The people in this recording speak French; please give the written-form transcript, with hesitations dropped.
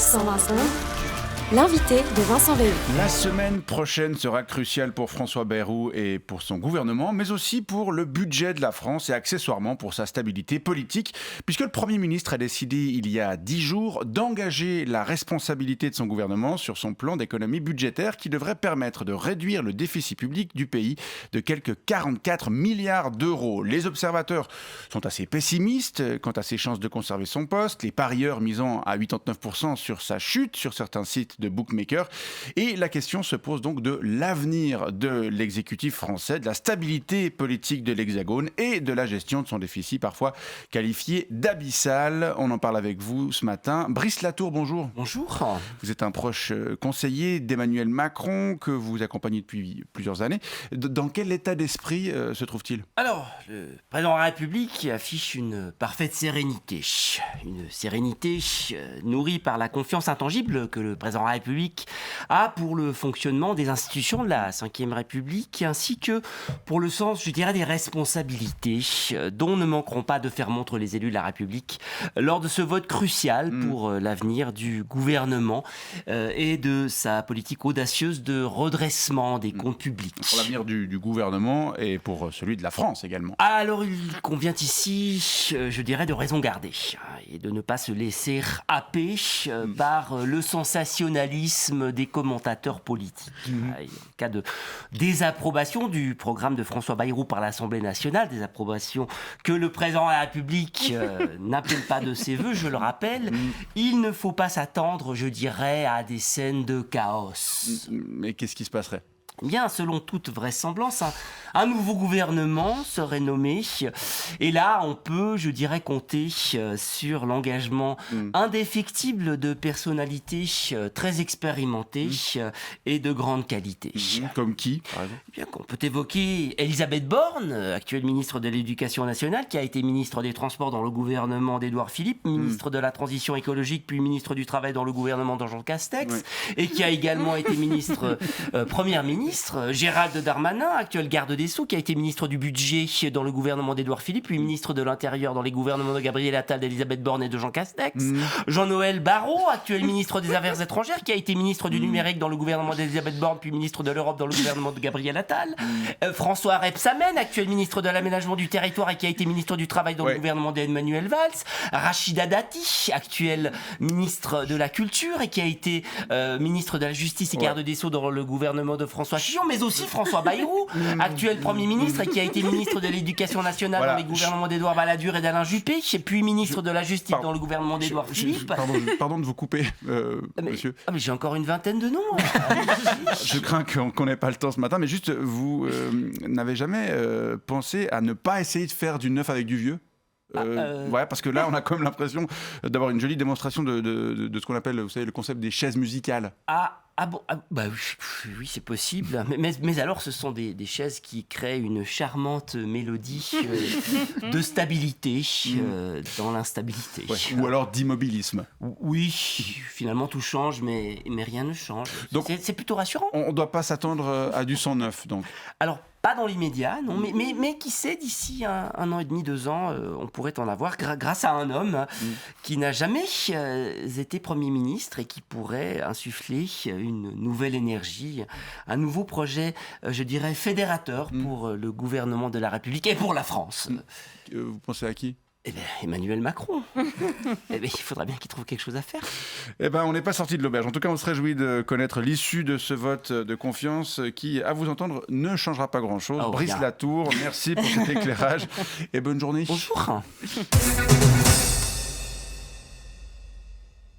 120 secondes, l'invité de Vincent Bayrou. La semaine prochaine sera cruciale pour François Bayrou et pour son gouvernement, mais aussi pour le budget de la France et accessoirement pour sa stabilité politique, puisque le Premier ministre a décidé il y a 10 jours d'engager la responsabilité de son gouvernement sur son plan d'économie budgétaire qui devrait permettre de réduire le déficit public du pays de quelques 44 milliards d'euros. Les observateurs sont assez pessimistes quant à ses chances de conserver son poste, les parieurs misant à 89% sur sa chute sur certains sites de bookmakers. Et la question se pose donc de l'avenir de l'exécutif français, de la stabilité politique de l'Hexagone et de la gestion de son déficit parfois qualifié d'abyssal. On en parle avec vous ce matin. Brice Latour, bonjour. Bonjour. Vous êtes un proche conseiller d'Emmanuel Macron que vous accompagnez depuis plusieurs années. Dans quel état d'esprit se trouve-t-il ? Alors, le président de la République affiche une parfaite sérénité. Une sérénité nourrie par la confiance intangible que le président de la République a pour le fonctionnement des institutions de la Ve République, ainsi que pour le sens, je dirais, des responsabilités dont ne manqueront pas de faire montre les élus de la République lors de ce vote crucial pour l'avenir du gouvernement et de sa politique audacieuse de redressement des comptes publics. Pour l'avenir du gouvernement et pour celui de la France également. Alors il convient ici, je dirais, de raison garder et de ne pas se laisser happer par le sensationnalisme des commentateurs politiques. En cas de désapprobation du programme de François Bayrou par l'Assemblée nationale, désapprobation que le président de la République n'appelle pas de ses voeux, je le rappelle, il ne faut pas s'attendre, je dirais, à des scènes de chaos. Mais qu'est-ce qui se passerait ? Bien, selon toute vraisemblance, un nouveau gouvernement serait nommé. Et là, on peut, je dirais, compter sur l'engagement indéfectible de personnalités très expérimentées et de grande qualité. Comme qui, par exemple ? Bien, qu'on peut évoquer Elisabeth Borne, actuelle ministre de l'Éducation nationale, qui a été ministre des Transports dans le gouvernement d'Édouard Philippe, ministre de la Transition écologique, puis ministre du Travail dans le gouvernement de Jean Castex, et qui a également été ministre, première ministre. Gérald Darmanin, actuel garde des Sceaux, qui a été ministre du Budget dans le gouvernement d'Édouard Philippe, puis ministre de l'Intérieur dans les gouvernements de Gabriel Attal, d'Elisabeth Borne et de Jean Castex. Jean-Noël Barrot, actuel ministre des Affaires étrangères, qui a été ministre du Numérique dans le gouvernement d'Elisabeth Borne, puis ministre de l'Europe dans le gouvernement de Gabriel Attal. François Rebsamen, actuel ministre de l'Aménagement du Territoire et qui a été ministre du Travail dans le gouvernement d'Emmanuel Valls. Rachida Dati, actuel ministre de la Culture et qui a été ministre de la Justice et garde des Sceaux dans le gouvernement de François Fillon, mais aussi François Bayrou, actuel Premier ministre et qui a été ministre de l'Éducation nationale dans les gouvernements d'Édouard Balladur et d'Alain Juppé, puis ministre de la Justice dans le gouvernement d'Édouard Philippe. Pardon de vous couper, monsieur. Mais j'ai encore une vingtaine de noms. Je crains qu'on n'ait pas le temps ce matin, mais juste, vous n'avez jamais pensé à ne pas essayer de faire du neuf avec du vieux ? Parce que là, on a quand même l'impression d'avoir une jolie démonstration de ce qu'on appelle, vous savez, le concept des chaises musicales. Oui, c'est possible. Mais alors, ce sont des chaises qui créent une charmante mélodie de stabilité dans l'instabilité. Ou alors d'immobilisme. Oui, finalement, tout change, mais rien ne change. Donc, c'est plutôt rassurant. On ne doit pas s'attendre à du sang neuf, donc. Alors, pas dans l'immédiat, non, mais qui sait, d'ici un an et demi, 2 ans, on pourrait en avoir grâce à un homme qui n'a jamais été Premier ministre et qui pourrait insuffler une nouvelle énergie, un nouveau projet, je dirais, fédérateur pour le gouvernement de la République et pour la France. Vous pensez à qui ? Emmanuel Macron. Il faudra bien qu'il trouve quelque chose à faire. On n'est pas sorti de l'auberge. En tout cas, on se réjouit de connaître l'issue de ce vote de confiance qui, à vous entendre, ne changera pas grand-chose. Brice Latour, merci pour cet éclairage et bonne journée. Bonjour.